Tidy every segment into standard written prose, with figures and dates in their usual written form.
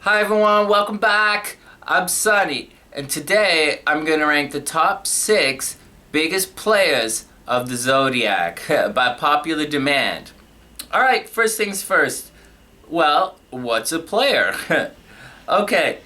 Hi everyone, welcome back. I'm Sunny, and today I'm going to rank the top 6 biggest players of the Zodiac by popular demand. Alright, first things first. Well, what's a player? Okay,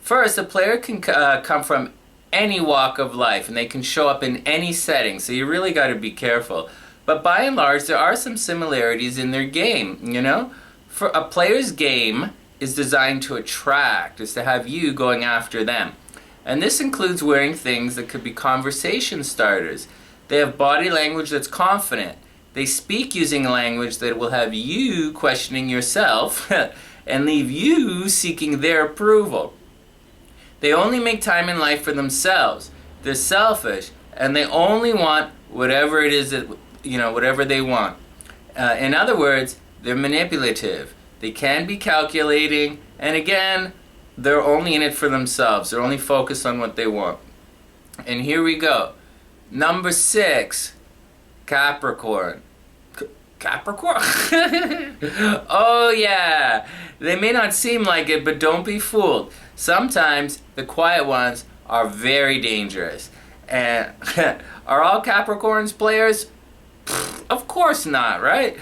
first, a player can come from any walk of life, and they can show up in any setting, so you really got to be careful. But by and large, there are some similarities in their game, you know? For a player's game is designed to attract, is to have you going after them. And this includes wearing things that could be conversation starters. They have body language that's confident. They speak using language that will have you questioning yourself and leave you seeking their approval. They only make time in life for themselves. They're selfish, and they only want whatever it is that, whatever they want. In other words, they're manipulative. They can be calculating, and again, they're only in it for themselves. They're only focused on what they want. And here we go. Number 6, Capricorn. Capricorn? Oh yeah! They may not seem like it, but don't be fooled. Sometimes the quiet ones are very dangerous. And are all Capricorns players? Of course not, right?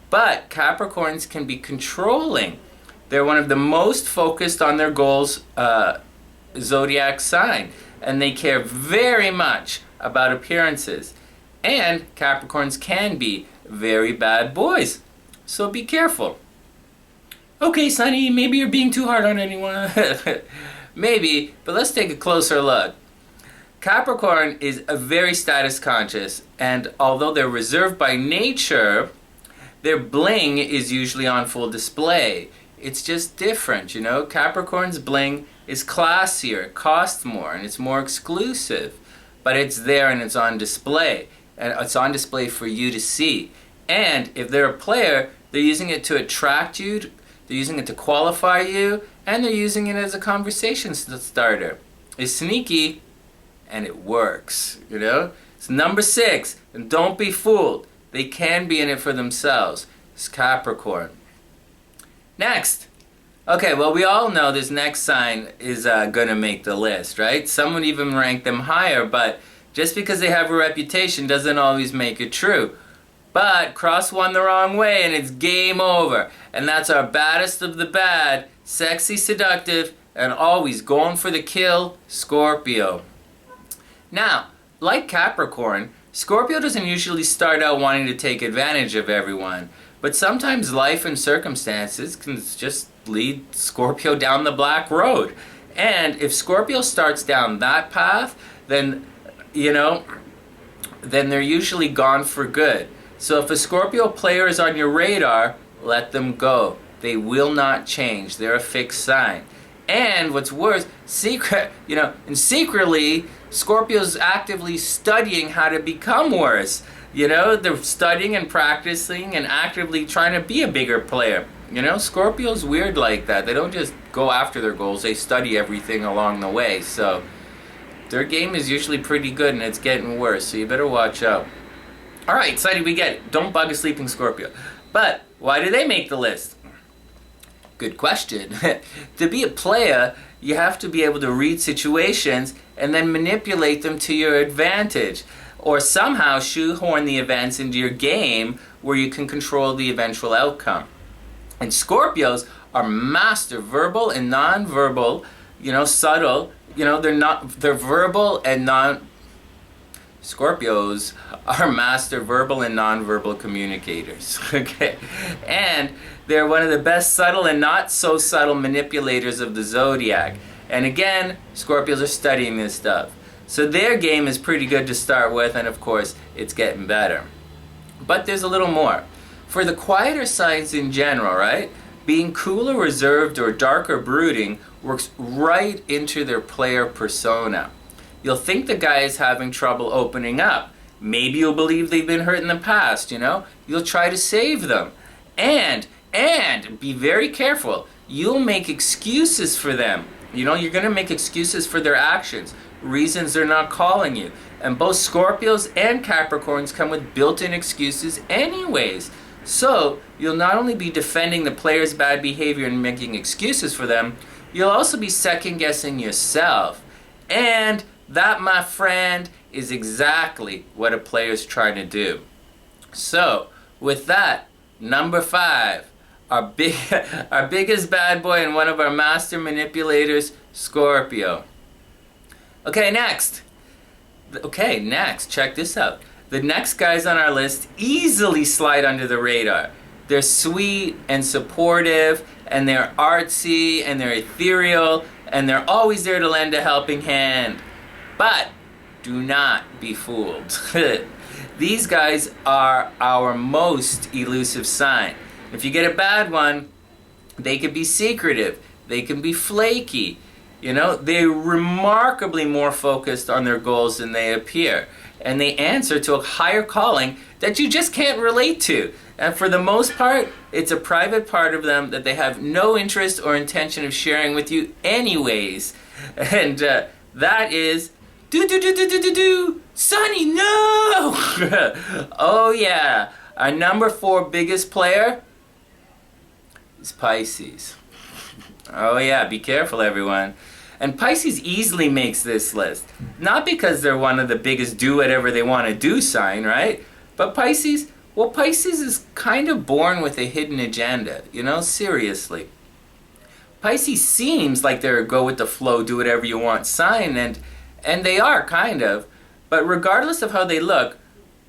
But Capricorns can be controlling. They're one of the most focused on their goals zodiac sign, and they care very much about appearances. And Capricorns can be very bad boys, so be careful. Okay, Sonny, maybe you're being too hard on anyone. Maybe, but let's take a closer look. Capricorn is a very status conscious, and although they're reserved by nature, their bling is usually on full display. It's just different, you know? Capricorn's bling is classier, it costs more, and it's more exclusive. But it's there and it's on display. And it's on display for you to see. And if they're a player, they're using it to attract you, they're using it to qualify you, and they're using it as a conversation starter. It's sneaky, and it works, you know? It's number 6, and don't be fooled. They can be in it for themselves. It's Capricorn. Next. Okay, well, we all know this next sign is going to make the list, right? Some would even rank them higher, but just because they have a reputation doesn't always make it true. But cross one the wrong way and it's game over. And that's our baddest of the bad, sexy, seductive, and always going for the kill, Scorpio. Now, like Capricorn, Scorpio doesn't usually start out wanting to take advantage of everyone, but sometimes life and circumstances can just lead Scorpio down the black road. And if Scorpio starts down that path, then, then they're usually gone for good. So if a Scorpio player is on your radar, let them go. They will not change. They're a fixed sign. And what's worse, secretly, Scorpio's actively studying how to become worse. You know, they're studying and practicing and actively trying to be a bigger player. You know, Scorpio's weird like that. They don't just go after their goals, they study everything along the way. So their game is usually pretty good and it's getting worse, so you better watch out. Alright, Sonny, we get it. Don't bug a sleeping Scorpio. But why do they make the list? Good question. To be a player, you have to be able to read situations and then manipulate them to your advantage, or somehow shoehorn the events into your game where you can control the eventual outcome. And Scorpios are master verbal and non-verbal, subtle, they're verbal and Scorpios are master verbal and non-verbal communicators, okay? And they're one of the best subtle and not so subtle manipulators of the Zodiac. And again, Scorpios are studying this stuff. So their game is pretty good to start with, and of course, it's getting better. But there's a little more. For the quieter signs in general, right? Being cool or reserved or dark or brooding works right into their player persona. You'll think the guy is having trouble opening up. Maybe you'll believe they've been hurt in the past, You'll try to save them. And be very careful. You'll make excuses for them. You're going to make excuses for their actions, reasons they're not calling you. And both Scorpios and Capricorns come with built-in excuses anyways. So you'll not only be defending the player's bad behavior and making excuses for them, you'll also be second guessing yourself. And that, my friend, is exactly what a player's trying to do. So, with that, number 5, our biggest bad boy and one of our master manipulators, Scorpio. Okay, next, check this out. The next guys on our list easily slide under the radar. They're sweet and supportive, and they're artsy, and they're ethereal, and they're always there to lend a helping hand. But do not be fooled. These guys are our most elusive sign. If you get a bad one, they can be secretive, they can be flaky. They're remarkably more focused on their goals than they appear. And they answer to a higher calling that you just can't relate to. And for the most part, it's a private part of them that they have no interest or intention of sharing with you anyways. And that is, Sonny, no! Oh yeah, our number 4 biggest player is Pisces. Oh yeah, be careful everyone. And Pisces easily makes this list. Not because they're one of the biggest do whatever they want to do sign, right? But Pisces is kind of born with a hidden agenda, seriously. Pisces seems like they're a go with the flow, do whatever you want sign, and they are kind of. But regardless of how they look,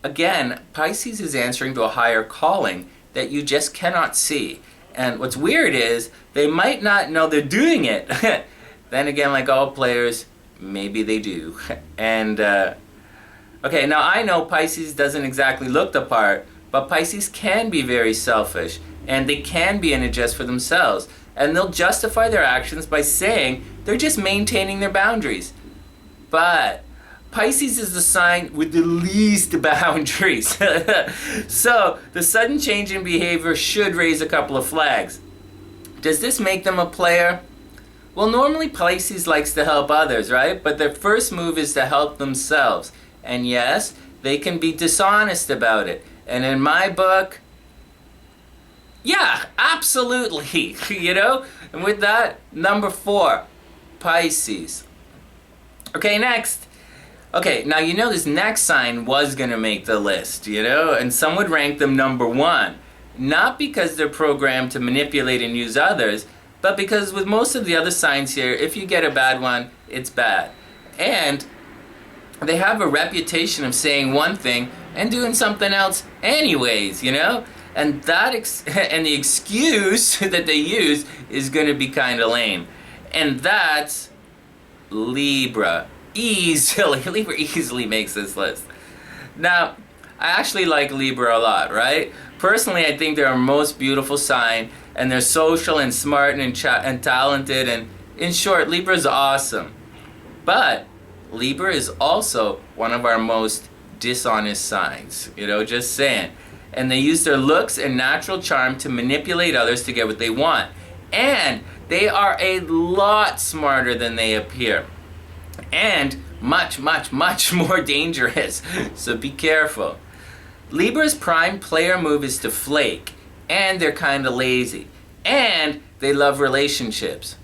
again, Pisces is answering to a higher calling that you just cannot see. And what's weird is they might not know they're doing it. Then again, like all players, maybe they do. And, okay, now I know Pisces doesn't exactly look the part, but Pisces can be very selfish, and they can be in it just for themselves. And they'll justify their actions by saying they're just maintaining their boundaries. But Pisces is the sign with the least boundaries. So, the sudden change in behavior should raise a couple of flags. Does this make them a player? Well, normally Pisces likes to help others, right? But their first move is to help themselves. And yes, they can be dishonest about it. And in my book, yeah, absolutely, And with that, number 4, Pisces. Okay, next. Okay, now this next sign was going to make the list, and some would rank them number 1. Not because they're programmed to manipulate and use others, but because with most of the other signs here, if you get a bad one, it's bad. And they have a reputation of saying one thing and doing something else anyways, And and the excuse that they use is going to be kind of lame. And that's Libra. Libra easily makes this list. Now, I actually like Libra a lot, right? Personally, I think they're our most beautiful sign, and they're social and smart and talented, and in short, Libra's awesome. But Libra is also one of our most dishonest signs, just saying. And they use their looks and natural charm to manipulate others to get what they want. And they are a lot smarter than they appear. And much, much, much more dangerous. So be careful. Libra's prime player move is to flake. And they're kind of lazy. And they love relationships.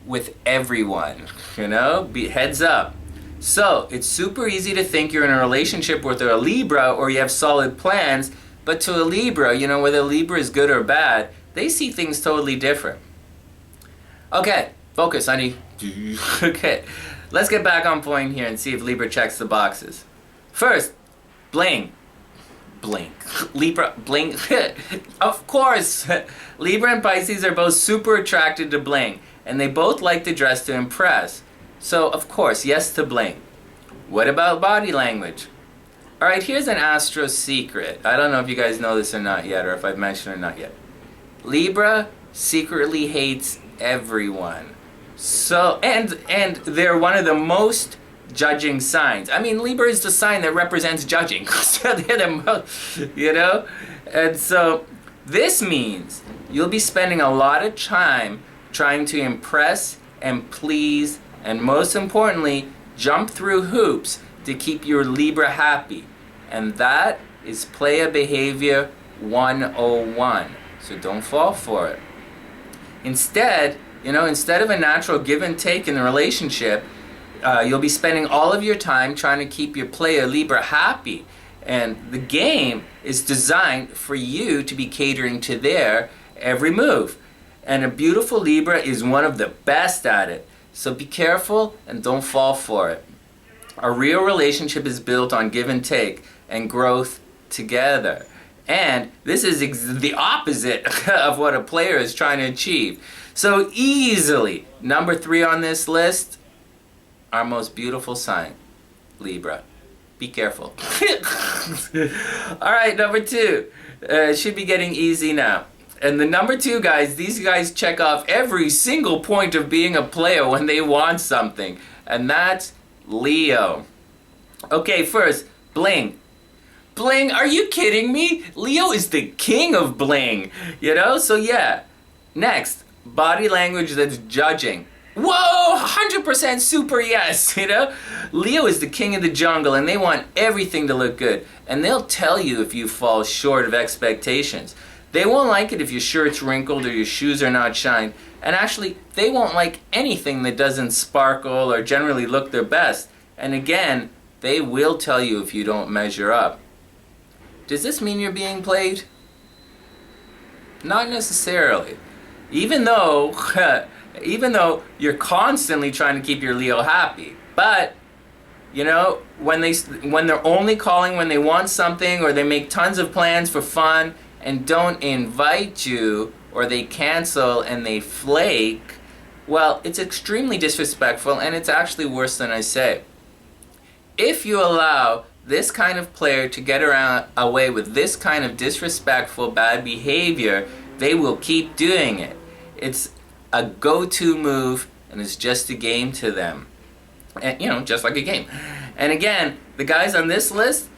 With everyone. Heads up. So, it's super easy to think you're in a relationship with a Libra or you have solid plans, but to a Libra, whether a Libra is good or bad, they see things totally different. Okay, focus, honey. Okay, let's get back on point here and see if Libra checks the boxes. First, bling. Blink. Libra, bling. Of course, Libra and Pisces are both super attracted to bling, and they both like to dress to impress. So, of course, yes to bling. What about body language? Alright, here's an astro secret. I don't know if you guys know this or not yet, or if I've mentioned it or not yet. Libra secretly hates everyone. So, and they're one of the most judging signs. I mean, Libra is the sign that represents judging. So they're the most, And so, this means you'll be spending a lot of time trying to impress and please, and most importantly, jump through hoops to keep your Libra happy. And that is player behavior 101. So don't fall for it. Instead, You know, instead of a natural give and take in the relationship, you'll be spending all of your time trying to keep your player Libra happy. And the game is designed for you to be catering to their every move. And a beautiful Libra is one of the best at it. So be careful and don't fall for it. A real relationship is built on give and take and growth together. And this is the opposite of what a player is trying to achieve. So easily, number 3 on this list, our most beautiful sign, Libra. Be careful. All right, number 2. It should be getting easy now. And the number 2 guys, these guys check off every single point of being a player when they want something. And that's Leo. Okay, first, bling. Bling, are you kidding me? Leo is the king of bling, you know? So yeah. Next, body language that's judging. Whoa, 100% super yes, you know? Leo is the king of the jungle and they want everything to look good. And they'll tell you if you fall short of expectations. They won't like it if your shirt's wrinkled or your shoes are not shined. And actually, they won't like anything that doesn't sparkle or generally look their best. And again, they will tell you if you don't measure up. Does this mean you're being played? Not necessarily. Even though you're constantly trying to keep your Leo happy. But, you know, when they're only calling when they want something, or they make tons of plans for fun and don't invite you, or they cancel and they flake, well, it's extremely disrespectful and it's actually worse than I say. If you allow this kind of player to get away with this kind of disrespectful bad behavior, they will keep doing it. It's a go-to move and it's just a game to them. And, you know, just like a game. And again, the guys on this list,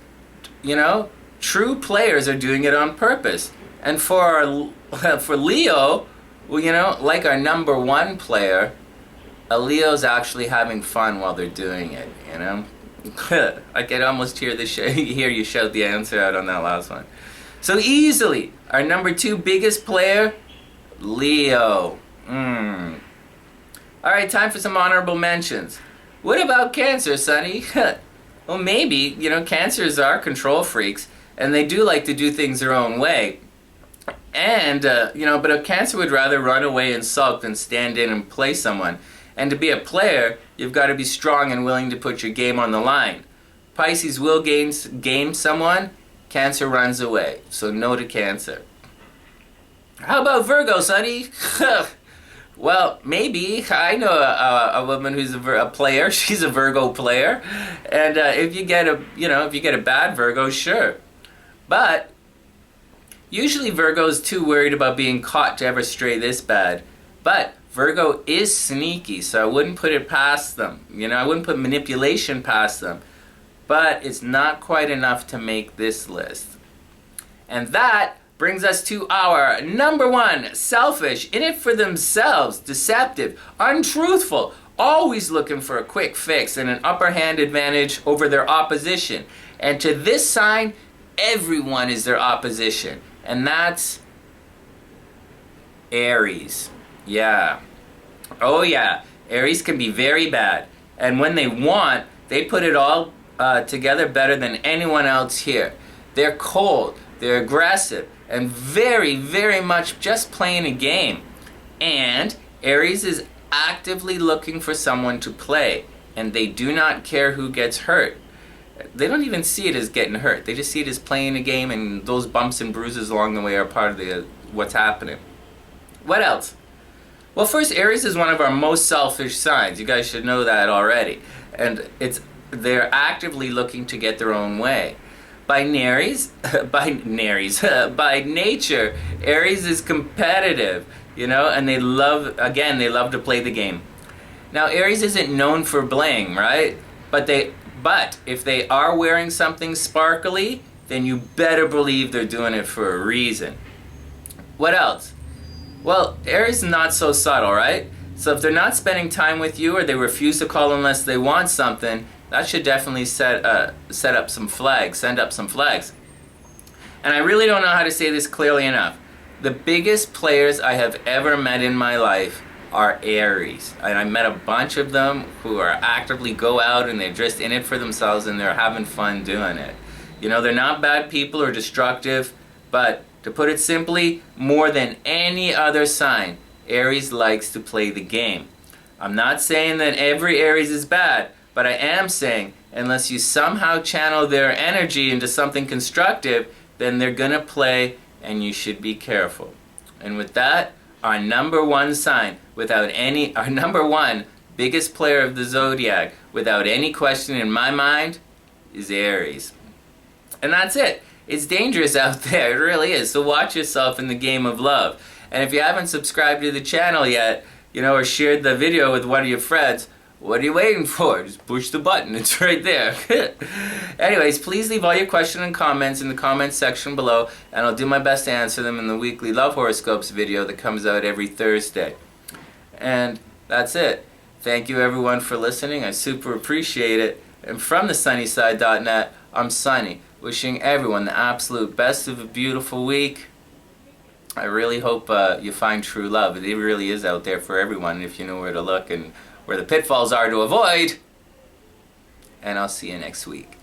you know, true players are doing it on purpose. And for Leo, well, you know, like our number 1 player, a Leo's actually having fun while they're doing it, you know? I can almost hear you shout the answer out on that last one. So easily, our number 2 biggest player, Leo. Alright, time for some honorable mentions. What about Cancer, Sonny? Well, maybe, you know, Cancers are control freaks, and they do like to do things their own way. And, you know, but a Cancer would rather run away and sulk than stand in and play someone. And to be a player, you've got to be strong and willing to put your game on the line. Pisces will game someone, Cancer runs away. So no to Cancer. How about Virgo, Sonny? Well, maybe. I know a woman who's a player. She's a Virgo player. And if you get a bad Virgo, sure. But usually Virgo's too worried about being caught to ever stray this bad. But Virgo is sneaky, so I wouldn't put it past them. You know, I wouldn't put manipulation past them. But it's not quite enough to make this list. And that brings us to our number 1, selfish, in it for themselves, deceptive, untruthful, always looking for a quick fix and an upper hand advantage over their opposition. And to this sign, everyone is their opposition. And that's Aries. Yeah. Oh yeah. Aries can be very bad. And when they want, they put it all together better than anyone else here. They're cold, they're aggressive, and very, very much just playing a game. And Aries is actively looking for someone to play. And they do not care who gets hurt. They don't even see it as getting hurt. They just see it as playing a game, and those bumps and bruises along the way are part of what's happening. What else? Well, first, Aries is one of our most selfish signs. You guys should know that already. And they're actively looking to get their own way. By nature, Aries is competitive, you know, and they love to play the game. Now, Aries isn't known for bling, right? But if they are wearing something sparkly, then you better believe they're doing it for a reason. What else? Well, Aries is not so subtle, right? So if they're not spending time with you, or they refuse to call unless they want something, that should definitely send up some flags. And I really don't know how to say this clearly enough. The biggest players I have ever met in my life are Aries. And I met a bunch of them who are actively go out and they're just in it for themselves and they're having fun doing it. You know, they're not bad people or destructive, but to put it simply, more than any other sign, Aries likes to play the game. I'm not saying that every Aries is bad, but I am saying unless you somehow channel their energy into something constructive, then they're gonna play and you should be careful. And with that, our number one sign, our number one biggest player of the Zodiac, without any question in my mind, is Aries. And that's it. It's dangerous out there, it really is. So watch yourself in the game of love. And if you haven't subscribed to the channel yet, or shared the video with one of your friends, what are you waiting for? Just push the button, it's right there. Anyways, please leave all your questions and comments in the comments section below, and I'll do my best to answer them in the weekly Love Horoscopes video that comes out every Thursday. And that's it. Thank you everyone for listening, I super appreciate it. And from thesunnyside.net, I'm Sunny, wishing everyone the absolute best of a beautiful week. I really hope you find true love. It really is out there for everyone if you know where to look and where the pitfalls are to avoid. And I'll see you next week.